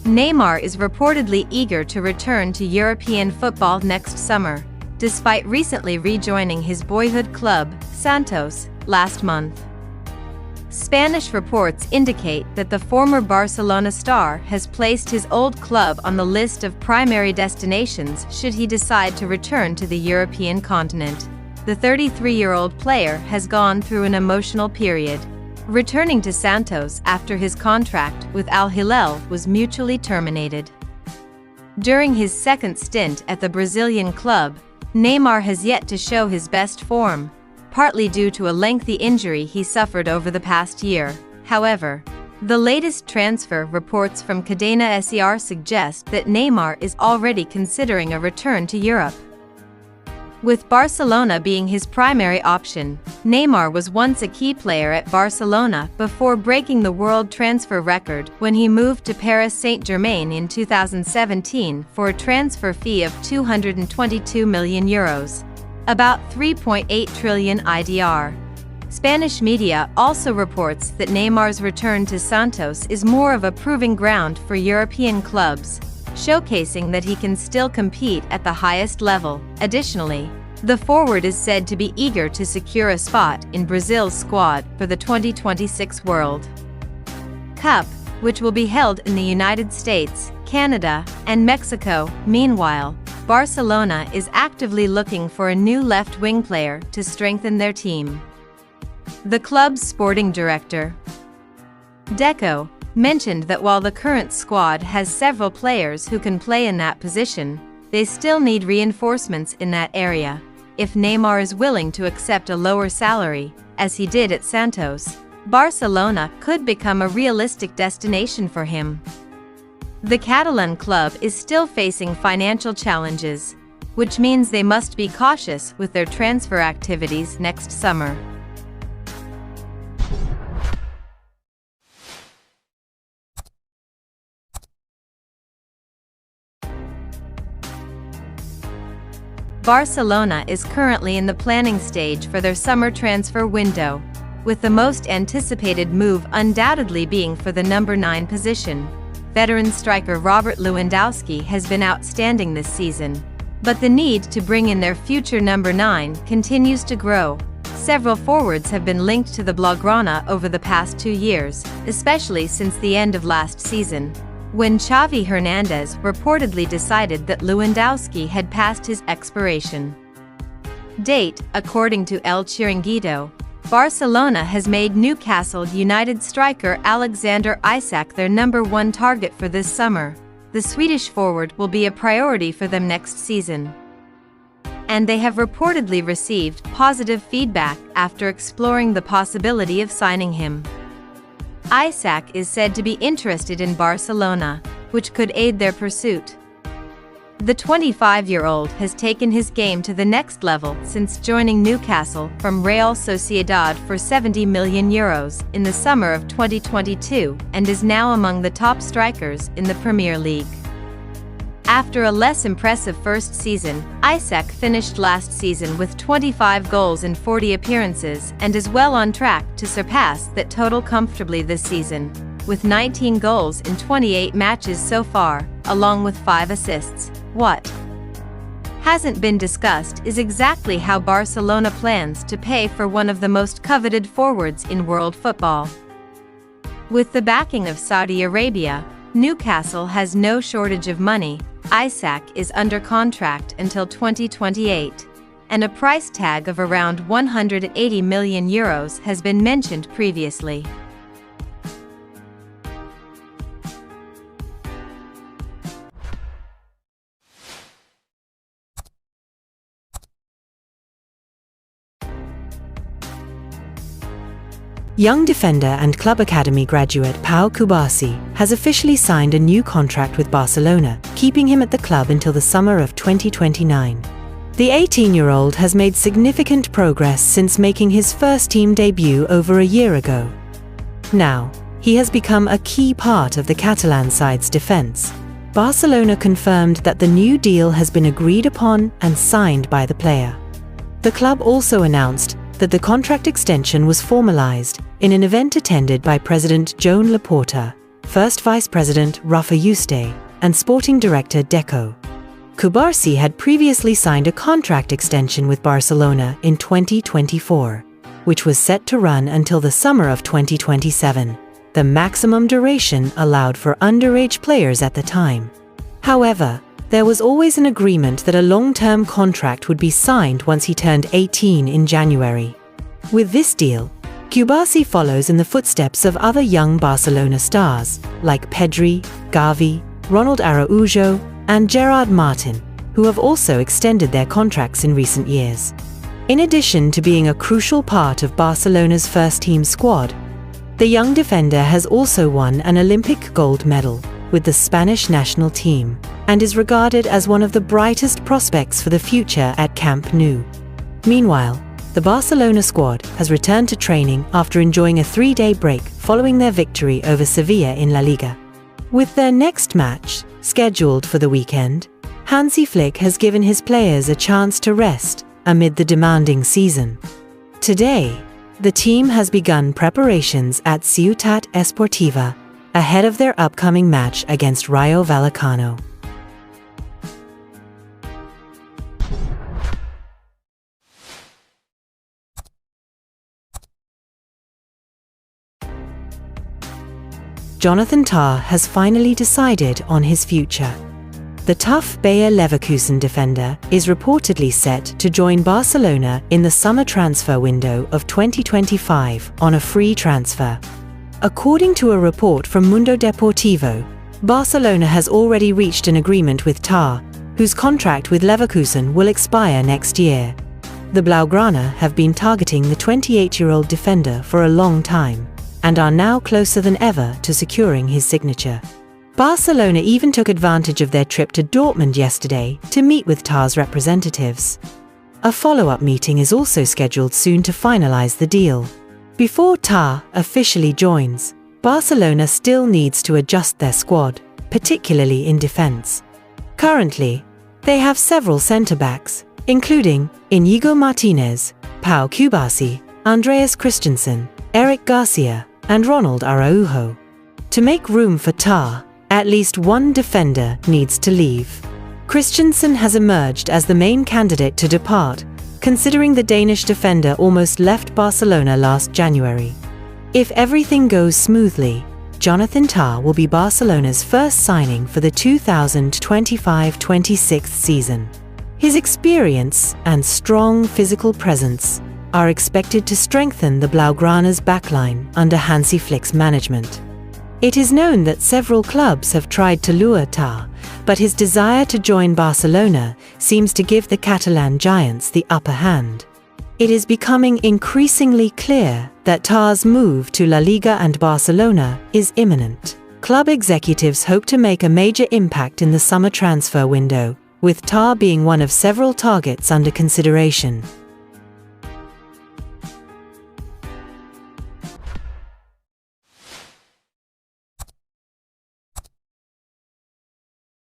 Neymar is reportedly eager to return to European football next summer, despite recently rejoining his boyhood club, Santos, last month. Spanish reports indicate that the former Barcelona star has placed his old club on the list of primary destinations should he decide to return to the European continent. The 33-year-old player has gone through an emotional period, returning to Santos after his contract with Al Hilal was mutually terminated. During his second stint at the Brazilian club, Neymar has yet to show his best form, partly due to a lengthy injury he suffered over the past year. However, the latest transfer reports from Cadena SER suggest that Neymar is already considering a return to Europe. With Barcelona being his primary option, Neymar was once a key player at Barcelona before breaking the world transfer record when he moved to Paris Saint-Germain in 2017 for a transfer fee of €222 million, about 3.8 trillion IDR. Spanish media also reports that Neymar's return to Santos is more of a proving ground for European clubs, showcasing that he can still compete at the highest level. Additionally, the forward is said to be eager to secure a spot in Brazil's squad for the 2026 World Cup, which will be held in the United States, Canada, and Mexico. Meanwhile, Barcelona is actively looking for a new left-wing player to strengthen their team. The club's sporting director, Deco, mentioned that while the current squad has several players who can play in that position, they still need reinforcements in that area. If Neymar is willing to accept a lower salary, as he did at Santos, Barcelona could become a realistic destination for him. The Catalan club is still facing financial challenges, which means they must be cautious with their transfer activities next summer. Barcelona is currently in the planning stage for their summer transfer window, with the most anticipated move undoubtedly being for the number 9 position. Veteran striker Robert Lewandowski has been outstanding this season, but the need to bring in their future number 9 continues to grow. Several forwards have been linked to the Blaugrana over the past 2 years, especially since the end of last season, when Xavi Hernandez reportedly decided that Lewandowski had passed his expiration date. According to El Chiringuito, Barcelona has made Newcastle United striker Alexander Isak their number 1 target for this summer. The Swedish forward will be a priority for them next season, and they have reportedly received positive feedback after exploring the possibility of signing him. Isak is said to be interested in Barcelona, which could aid their pursuit. The 25-year-old has taken his game to the next level since joining Newcastle from Real Sociedad for €70 million in the summer of 2022 and is now among the top strikers in the Premier League. After a less impressive first season, Isak finished last season with 25 goals in 40 appearances and is well on track to surpass that total comfortably this season, with 19 goals in 28 matches so far, along with 5 assists. What hasn't been discussed is exactly how Barcelona plans to pay for one of the most coveted forwards in world football. With the backing of Saudi Arabia, Newcastle has no shortage of money. Isak is under contract until 2028, and a price tag of around €180 million has been mentioned previously. Young defender and club academy graduate Pau Kubasi has officially signed a new contract with Barcelona, keeping him at the club until the summer of 2029. The 18-year-old has made significant progress since making his first team debut over a year ago. Now, he has become a key part of the Catalan side's defense. Barcelona confirmed that the new deal has been agreed upon and signed by the player. The club also announced that the contract extension was formalized in an event attended by President Joan Laporta, First Vice President Rafa Yuste, and Sporting Director Deco. Kubarsi had previously signed a contract extension with Barcelona in 2024, which was set to run until the summer of 2027, the maximum duration allowed for underage players at the time. However, there was always an agreement that a long-term contract would be signed once he turned 18 in January. With this deal, Kubarsi follows in the footsteps of other young Barcelona stars, like Pedri, Gavi, Ronald Araujo, and Gerard Martin, who have also extended their contracts in recent years. In addition to being a crucial part of Barcelona's first-team squad, the young defender has also won an Olympic gold medal with the Spanish national team and is regarded as one of the brightest prospects for the future at Camp Nou. Meanwhile, the Barcelona squad has returned to training after enjoying a 3-day break following their victory over Sevilla in La Liga. With their next match scheduled for the weekend, Hansi Flick has given his players a chance to rest amid the demanding season. Today, the team has begun preparations at Ciutat Esportiva ahead of their upcoming match against Rayo Vallecano. Jonathan Tah has finally decided on his future. The tough Bayer Leverkusen defender is reportedly set to join Barcelona in the summer transfer window of 2025 on a free transfer. According to a report from Mundo Deportivo, Barcelona has already reached an agreement with Tah, whose contract with Leverkusen will expire next year. The Blaugrana have been targeting the 28-year-old defender for a long time, and are now closer than ever to securing his signature. Barcelona even took advantage of their trip to Dortmund yesterday to meet with Tah's representatives. A follow-up meeting is also scheduled soon to finalize the deal. Before Tah officially joins, Barcelona still needs to adjust their squad, particularly in defense. Currently, they have several centre-backs, including Inigo Martinez, Pau Kubarsi, Andreas Christensen, Eric Garcia, and Ronald Araujo. To make room for Tah, at least one defender needs to leave. Christensen has emerged as the main candidate to depart, considering the Danish defender almost left Barcelona last January. If everything goes smoothly, Jonathan Tah will be Barcelona's first signing for the 2025-26 season. His experience and strong physical presence are expected to strengthen the Blaugrana's backline under Hansi Flick's management. It is known that several clubs have tried to lure Tah, but his desire to join Barcelona seems to give the Catalan giants the upper hand. It is becoming increasingly clear that Tah's move to La Liga and Barcelona is imminent. Club executives hope to make a major impact in the summer transfer window, with Tah being one of several targets under consideration.